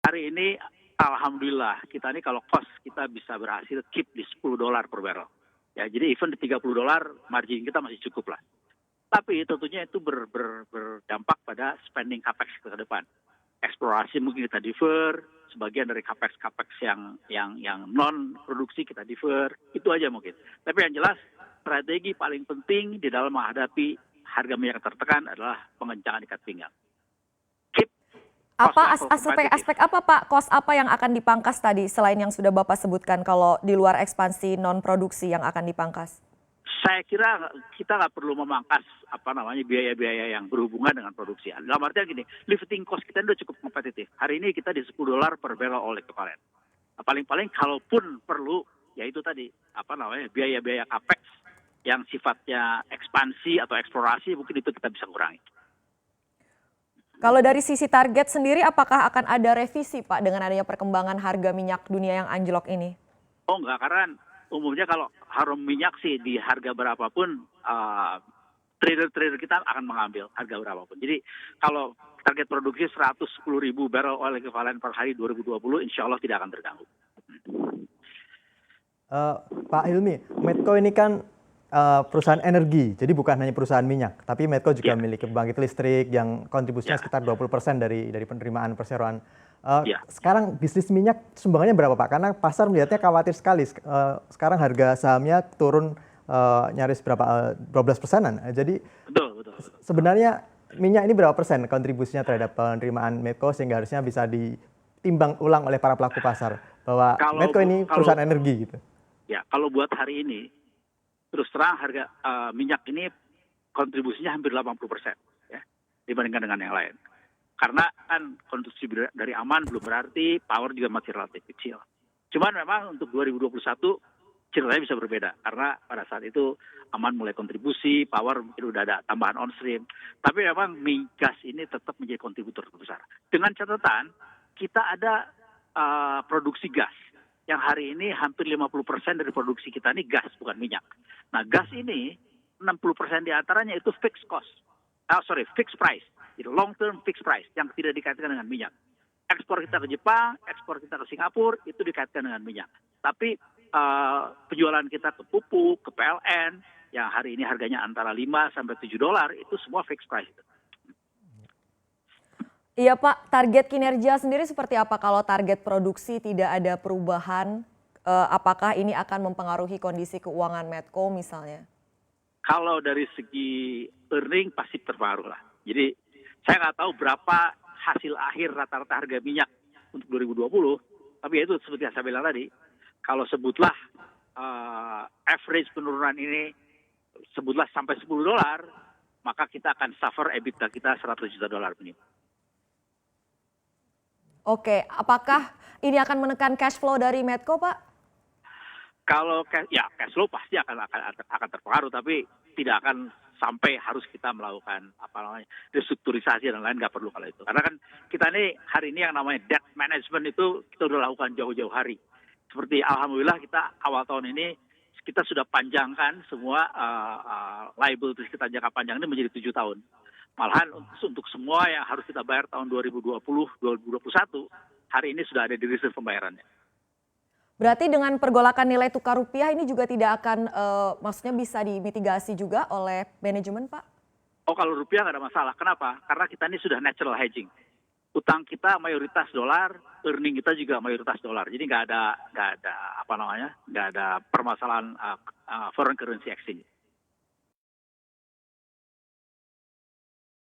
Hari ini alhamdulillah kita ini kalau cost kita bisa berhasil keep di $10 per barrel. Ya, jadi even di $30 margin kita masih cukup lah. Tapi tentunya itu berdampak pada spending capex ke depan. Eksplorasi mungkin kita defer, sebagian dari capex yang non produksi kita defer, itu aja mungkin. Tapi yang jelas strategi paling penting di dalam menghadapi harga minyak yang tertekan adalah pengencangan ikat pinggang. Keep Apa aspek apa Pak, cost apa yang akan dipangkas tadi selain yang sudah Bapak sebutkan kalau di luar ekspansi non produksi yang akan dipangkas? Saya kira kita nggak perlu memangkas biaya-biaya yang berhubungan dengan produksi. Dalam artian gini, lifting cost kita udah cukup kompetitif. Hari ini kita di $10 per barrel oil equivalent. Paling-paling kalaupun perlu, ya itu tadi biaya-biaya capex yang sifatnya ekspansi atau eksplorasi mungkin itu kita bisa kurangi. Kalau dari sisi target sendiri, apakah akan ada revisi Pak dengan adanya perkembangan harga minyak dunia yang anjlok ini? Oh enggak, karena umumnya kalau harum minyak sih di harga berapapun, trader-trader kita akan mengambil harga berapapun. Jadi kalau target produksi 110.000 barrel oil equivalent per hari 2020, insya Allah tidak akan terganggu. Pak Hilmi, Medco ini kan perusahaan energi, jadi bukan hanya perusahaan minyak, tapi Medco juga memiliki pembangkit listrik yang kontribusinya sekitar 20% dari penerimaan perseroan. Sekarang bisnis minyak sumbangannya berapa Pak? Karena pasar melihatnya khawatir sekali. Sekarang harga sahamnya turun nyaris berapa 12%-an. Jadi betul. Sebenarnya minyak ini berapa persen kontribusinya terhadap penerimaan Medco sehingga harusnya bisa ditimbang ulang oleh para pelaku pasar bahwa Medco ini perusahaan energi gitu. Ya, kalau buat hari ini terus terang harga minyak ini kontribusinya hampir 80% ya dibandingkan dengan yang lain. Karena kan konsumsi dari aman belum berarti power juga masih relatif kecil. Cuman memang untuk 2021 ceritanya bisa berbeda karena pada saat itu aman mulai kontribusi, power mungkin udah ada tambahan on stream. Tapi memang migas ini tetap menjadi kontributor terbesar. Dengan catatan kita ada produksi gas yang hari ini hampir 50% dari produksi kita ini gas, bukan minyak. Nah, gas ini 60% diantaranya itu fixed price. Jadi long term fixed price yang tidak dikaitkan dengan minyak. Ekspor kita ke Jepang, ekspor kita ke Singapura itu dikaitkan dengan minyak. Tapi penjualan kita ke pupuk, ke PLN yang hari ini harganya antara $5 sampai $7 itu semua fixed price. Iya Pak, target kinerja sendiri seperti apa kalau target produksi tidak ada perubahan? Apakah ini akan mempengaruhi kondisi keuangan Medco misalnya? Kalau dari segi earning pasti terpengaruh lah. Jadi saya nggak tahu berapa hasil akhir rata-rata harga minyak untuk 2020, tapi itu seperti yang saya bilang tadi, kalau sebutlah average penurunan ini sebutlah sampai $10, maka kita akan suffer EBITDA kita $100 juta minimal. Oke, apakah ini akan menekan cash flow dari Medco, Pak? Kalau cash flow pasti akan terpengaruh, tapi tidak akan sampai harus kita melakukan restrukturisasi dan lain, nggak perlu kalau itu. Karena kan kita ini hari ini yang namanya debt management itu kita udah lakukan jauh-jauh hari. Seperti alhamdulillah kita awal tahun ini kita sudah panjangkan semua liabilities kita jangka panjang ini menjadi 7 tahun. Malahan untuk semua yang harus kita bayar tahun 2020, 2021, hari ini sudah ada di reserve pembayarannya. Berarti dengan pergolakan nilai tukar rupiah ini juga tidak akan, maksudnya bisa dimitigasi juga oleh manajemen, Pak? Oh, kalau rupiah nggak ada masalah. Kenapa? Karena kita ini sudah natural hedging. Utang kita mayoritas dolar, earning kita juga mayoritas dolar. Jadi nggak ada permasalahan foreign currency exchange.